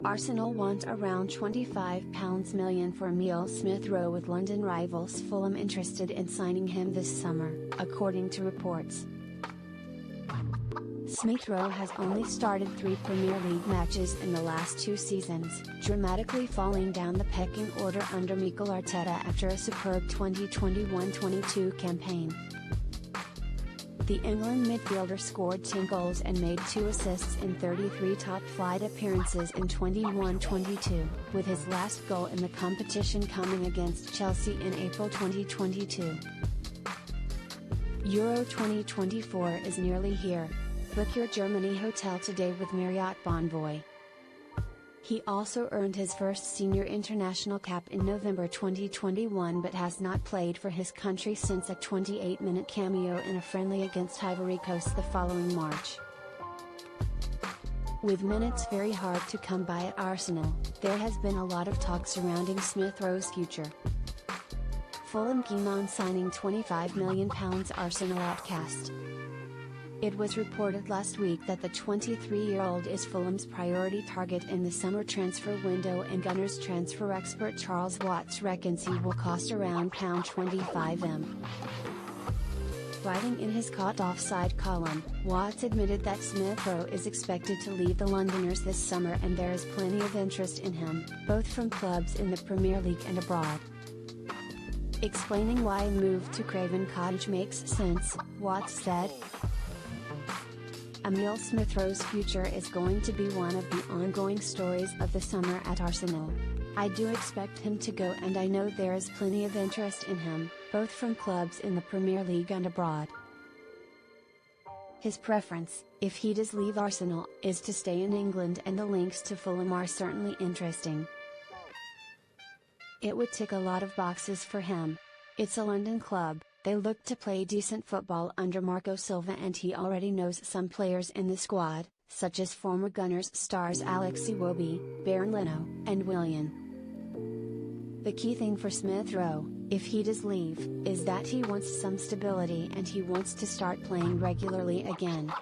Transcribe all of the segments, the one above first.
Arsenal want around £25 million for Emile Smith-Rowe, with London rivals Fulham interested in signing him this summer, according to reports. Smith-Rowe has only started 3 Premier League matches in the last 2 seasons, dramatically falling down the pecking order under Mikel Arteta after a superb 2021-22 campaign. The England midfielder scored 10 goals and made 2 assists in 33 top-flight appearances in 21-22, with his last goal in the competition coming against Chelsea in April 2022. Euro 2024 is nearly here. Book your Germany hotel today with Marriott Bonvoy. He also earned his first senior international cap in November 2021 but has not played for his country since a 28-minute cameo in a friendly against Ivory Coast the following March. With minutes very hard to come by at Arsenal, there has been a lot of talk surrounding Smith-Rowe's future. Fulham keen on signing £25 million Arsenal outcast. It was reported last week that the 23-year-old is Fulham's priority target in the summer transfer window, and Gunners transfer expert Charles Watts reckons he will cost around £25 million. Writing in his Caught Offside column, Watts admitted that Smith-Rowe is expected to leave the Londoners this summer and there is plenty of interest in him, both from clubs in the Premier League and abroad. Explaining why a move to Craven Cottage makes sense, Watts said, "Emile Smith-Rowe's future is going to be one of the ongoing stories of the summer at Arsenal. I do expect him to go, and I know there is plenty of interest in him, both from clubs in the Premier League and abroad. His preference, if he does leave Arsenal, is to stay in England, and the links to Fulham are certainly interesting. It would tick a lot of boxes for him. It's a London club. They look to play decent football under Marco Silva, and he already knows some players in the squad, such as former Gunners stars Alex Iwobi, Bernd Leno, and Willian. The key thing for Smith-Rowe, if he does leave, is that he wants some stability and he wants to start playing regularly again.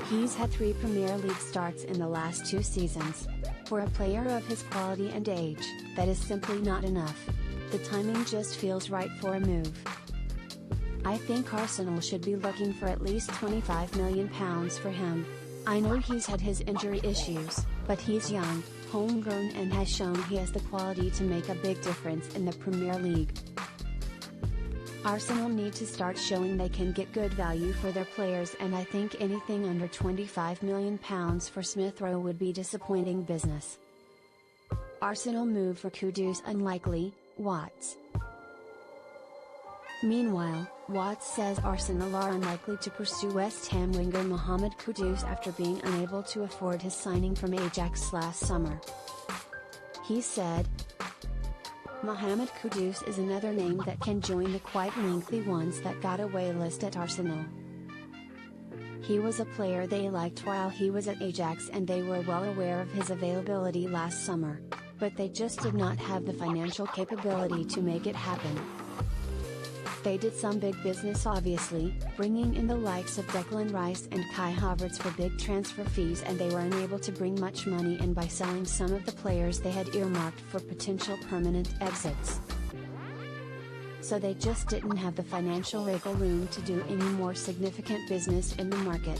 He's had 3 Premier League starts in the last 2 seasons. For a player of his quality and age, that is simply not enough. The timing just feels right for a move. I think Arsenal should be looking for at least £25 million for him. I know he's had his injury issues, but he's young, homegrown, and has shown he has the quality to make a big difference in the Premier League. Arsenal need to start showing they can get good value for their players, and I think anything under £25 million for Smith-Rowe would be disappointing business. Arsenal move for Kudus unlikely, Watts. Meanwhile, Watts says Arsenal are unlikely to pursue West Ham winger Mohamed Kudus after being unable to afford his signing from Ajax last summer. He said, "Mohamed Kudus is another name that can join the quite lengthy ones that got away list at Arsenal. He was a player they liked while he was at Ajax, and they were well aware of his availability last summer. But they just did not have the financial capability to make it happen. They did some big business, obviously, bringing in the likes of Declan Rice and Kai Havertz for big transfer fees, and they were unable to bring much money in by selling some of the players they had earmarked for potential permanent exits. So they just didn't have the financial wiggle room to do any more significant business in the market."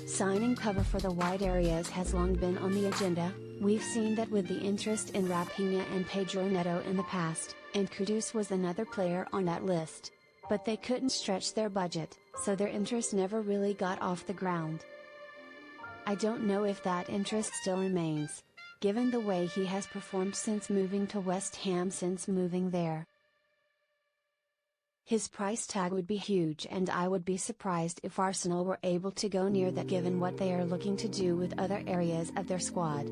Signing cover for the wide areas has long been on the agenda. We've seen that with the interest in Raphinha and Pedro Neto in the past, and Kudus was another player on that list. But they couldn't stretch their budget, so their interest never really got off the ground. I don't know if that interest still remains, given the way he has performed since moving to West Ham since moving there. His price tag would be huge, and I would be surprised if Arsenal were able to go near that given what they are looking to do with other areas of their squad.